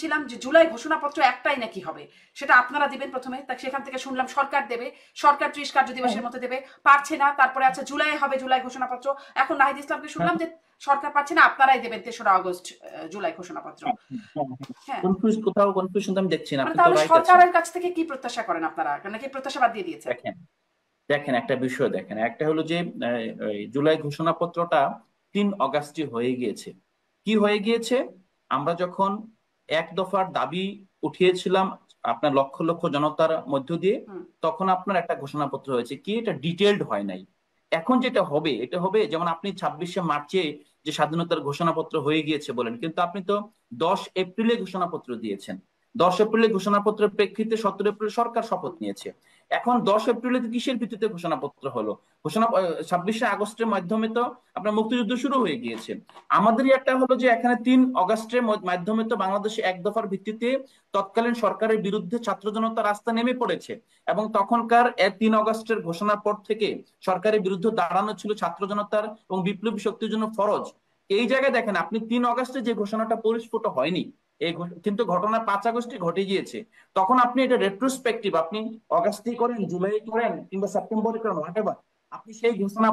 শুনছিলাম যে জুলাই ঘোষণাপত্র একটাই নাকি হবে, সেটা আপনারা দিবেন প্রথমে, তা সেখান থেকে শুনলাম সরকার দেবে, সরকার 30 কার্য দিবসের মধ্যে দেবে, পারছে না, তারপরে আচ্ছা জুলাই হবে জুলাই ঘোষণাপত্র। এখন নাহিদ ইসলামকে শুনলাম যে সরকার পাচ্ছে না, আপনারাই দেবেন 3রা আগস্ট জুলাই ঘোষণাপত্র। হ্যাঁ, কোথাও কনফিউশন আমি দেখছি না, মানে আপনি তো তাহলে রাইট আছেন। সরকারের কাছ থেকে কি প্রত্যাশা করেন আপনারা, নাকি প্রত্যাশা বাদ দিয়ে দিয়েছেন? দেখেন দেখেন একটা বিষয় দেখেন, একটা হলো যে এই জুলাই ঘোষণাপত্রটা 3 অগাস্টই হয়ে গিয়েছে। কি হয়ে গিয়েছে? আমরা যখন এক দফার দাবি উঠিয়েছিলাম আপনার লক্ষ লক্ষ জনতার মধ্য দিয়ে, হুম। তখন আপনার একটা ঘোষণাপত্র হয়েছে, কি এটা ডিটেলড হয় নাই। এখন যেটা হবে এটা হবে যেমন আপনি 26শে মার্চে যে স্বাধীনতার ঘোষণাপত্র হয়ে গিয়েছে বলেন, কিন্তু আপনি তো 10 এপ্রিলে ঘোষণাপত্র দিয়েছেন। 10 এপ্রিলে ঘোষণাপত্রের প্রেক্ষিতে 17 এপ্রিল সরকার শপথ নিয়েছে। এখন 10 এপ্রিলে তো কিসের ভিত্তিতে ঘোষণাপত্র হলো? ঘোষণা 26শে আগস্টের মাধ্যমে তো আপনার মুক্তিযুদ্ধ শুরু হয়ে গিয়েছে। আমাদেরই একটা হলো যে এখানে 3 অগাস্টের মাধ্যমে তো বাংলাদেশে এক দফার ভিত্তিতে তৎকালীন সরকারের বিরুদ্ধে ছাত্র জনতা রাস্তা নেমে পড়েছে, এবং তখনকার 3 অগাস্টের ঘোষণার পর থেকে সরকারের বিরুদ্ধে দাঁড়ানো ছিল ছাত্র জনতার এবং বিপ্লবী শক্তির জন্য ফরজ। এই জায়গায় দেখেন আপনি 3 অগাস্টে যে ঘোষণাটা পরিস্ফুট হয়নি, কিন্তু ঘটনা 5 আগস্টে ঘটে গিয়েছে। তখন আপনি এটা রেট্রোস্পেক্টিভ, আপনি অগাস্টে করেন, জুলাই করেন, কিংবা সেপ্টেম্বরে করেন, হোয়াট এভার, আপনি সেই ঘোষণা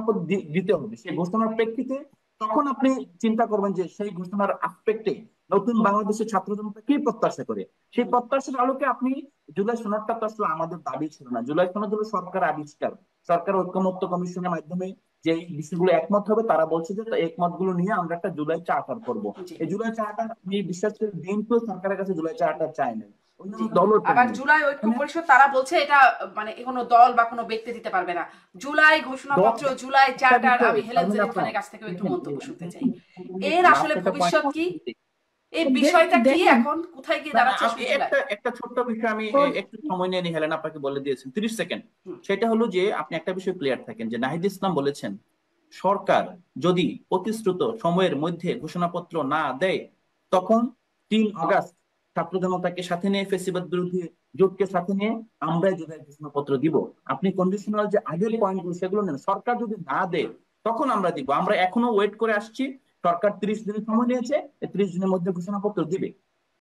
দিতে হবে সেই ঘোষণার প্রেক্ষিতে। তখন আপনি চিন্তা করবেন যে সেই ঘোষণার আসপেক্টে নতুন বাংলাদেশের ছাত্র জনতা কি প্রত্যাশা করে। সেই প্রত্যাশার আলোকে আপনি জুলাই সনদটা তো আসলে আমাদের দাবি ছিল না, জুলাই সনদ হলো সরকার আবিষ্কার। সরকার ঐকমত্য কমিশনের মাধ্যমে যে বিষয়গুলো একমত হবে, তারা বলছে যে একমত গুলো নিয়ে আমরা একটা জুলাই চার্টার করবো। জি, এই জুলাই চার্টার আমি বিশ্বাস করি বিএনপি সরকারের কাছে জুলাই চার্টার চায় না, জি। অন্যান্য দলও চায় আবার না। জুলাই ঐক্য এখানে পরিষদ তারা বলছে এটা মানে কোনো দল বা কোনো ব্যক্তি দিতে পারবে না। জুলাই ঘোষণাপত্র, জুলাই একটা চার্টার, বিষয় আমি হেলেন শারমিন জলিল আপা, খানের কাছ থেকেও একটু দেখেন মন্তব্য শুনতে চাই। এর আসলে লাস্ট একটা ভবিষ্যৎ কি? পয়েন্ট। এই বিষয়টা কি দেখেন, এখন কোথায় গিয়ে না না, দাঁড়াচ্ছে আমি আসলে জুলাই? একটা একটা ছোট্ট বিষয় আমি একটু সময় নিয়ে হেলেন আপনাকে বলে দিয়েছেন, 30 সেকেন্ড। হুম। সেটা হলো যে আপনি একটা বিষয় ক্লিয়ার থাকেন যে নাহিদ ইসলাম বলেছেন সরকার যদি প্রতিশ্রুত সময়ের মধ্যে ঘোষণাপত্র না দেয়, তখন 3 অগাস্ট ছাত্র জনতাকে সাথে নিয়ে ফেসিবাদ বিরোধী জোটকে সাথে নিয়ে আমরাই জুলাই ঘোষণাপত্র দিব। আপনি কন্ডিশনাল যে আগের পয়েন্টগুলো সেগুলো নেন, সরকার যদি না দেয় তখন আমরা দিব। আমরা এখনো ওয়েট করে আসছি, সরকার 30 দিন সময় নিয়েছে, এই 30 দিনের মধ্যে ঘোষণাপত্র দিবে।